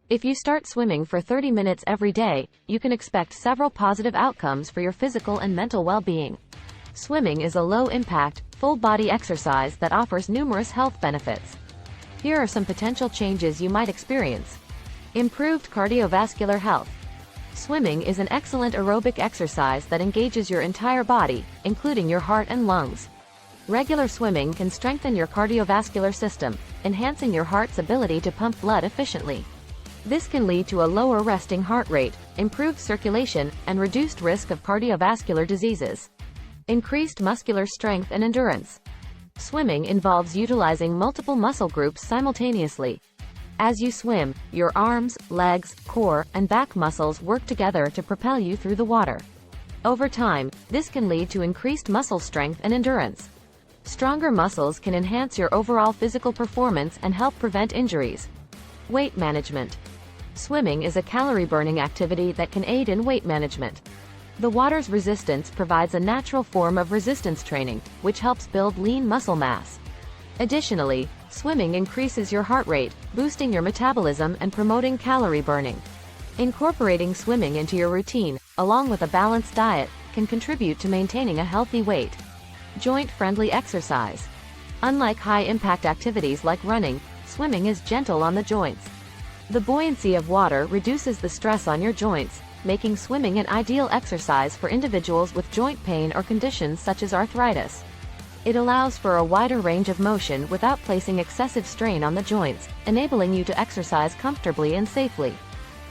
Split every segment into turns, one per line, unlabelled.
If you start swimming for 30 minutes every day, you can expect several positive outcomes for your physical and mental well-being. Swimming is a low-impact, full-body exercise that offers numerous health benefits. Here are some potential changes you might experience. Improved cardiovascular health. Swimming is an excellent aerobic exercise that engages your entire body, including your heart and lungs. Regular swimming can strengthen your cardiovascular system, enhancing your heart's ability to pump blood efficiently. This can lead to a lower resting heart rate, improved circulation, and reduced risk of cardiovascular diseases. Increased muscular strength and endurance. Swimming involves utilizing multiple muscle groups simultaneously. As you swim, your arms, legs, core, and back muscles work together to propel you through the water. Over time, this can lead to increased muscle strength and endurance. Stronger muscles can enhance your overall physical performance and help prevent injuries. Weight management. Swimming is a calorie-burning activity that can aid in weight management. The water's resistance provides a natural form of resistance training, which helps build lean muscle mass. Additionally, swimming increases your heart rate, boosting your metabolism and promoting calorie burning. Incorporating swimming into your routine, along with a balanced diet, can contribute to maintaining a healthy weight. Joint-friendly exercise. Unlike high-impact activities like running, swimming is gentle on the joints. The buoyancy of water reduces the stress on your joints, making swimming an ideal exercise for individuals with joint pain or conditions such as arthritis. It allows for a wider range of motion without placing excessive strain on the joints, enabling you to exercise comfortably and safely.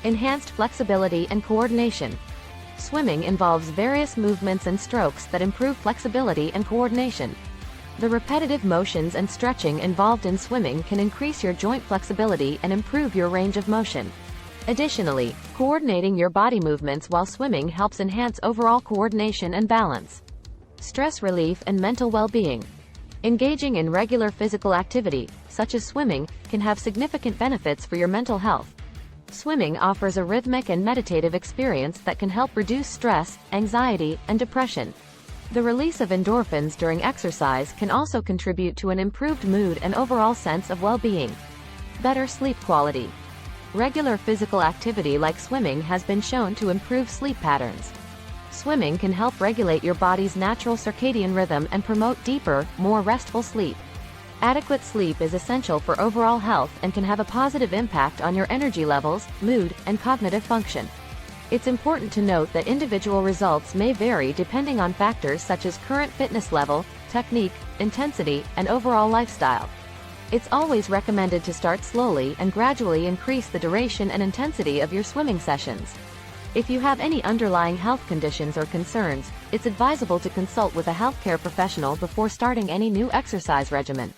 Enhanced flexibility and coordination. Swimming involves various movements and strokes that improve flexibility and coordination. The repetitive motions and stretching involved in swimming can increase your joint flexibility and improve your range of motion. Additionally, coordinating your body movements while swimming helps enhance overall coordination and balance. Stress relief and mental well-being. Engaging in regular physical activity, such as swimming, can have significant benefits for your mental health. Swimming offers a rhythmic and meditative experience that can help reduce stress, anxiety, and depression. The release of endorphins during exercise can also contribute to an improved mood and overall sense of well-being. Better sleep quality. Regular physical activity like swimming has been shown to improve sleep patterns. Swimming can help regulate your body's natural circadian rhythm and promote deeper, more restful sleep. Adequate sleep is essential for overall health and can have a positive impact on your energy levels, mood, and cognitive function. It's important to note that individual results may vary depending on factors such as current fitness level, technique, intensity, and overall lifestyle. It's always recommended to start slowly and gradually increase the duration and intensity of your swimming sessions. If you have any underlying health conditions or concerns, it's advisable to consult with a healthcare professional before starting any new exercise regimen.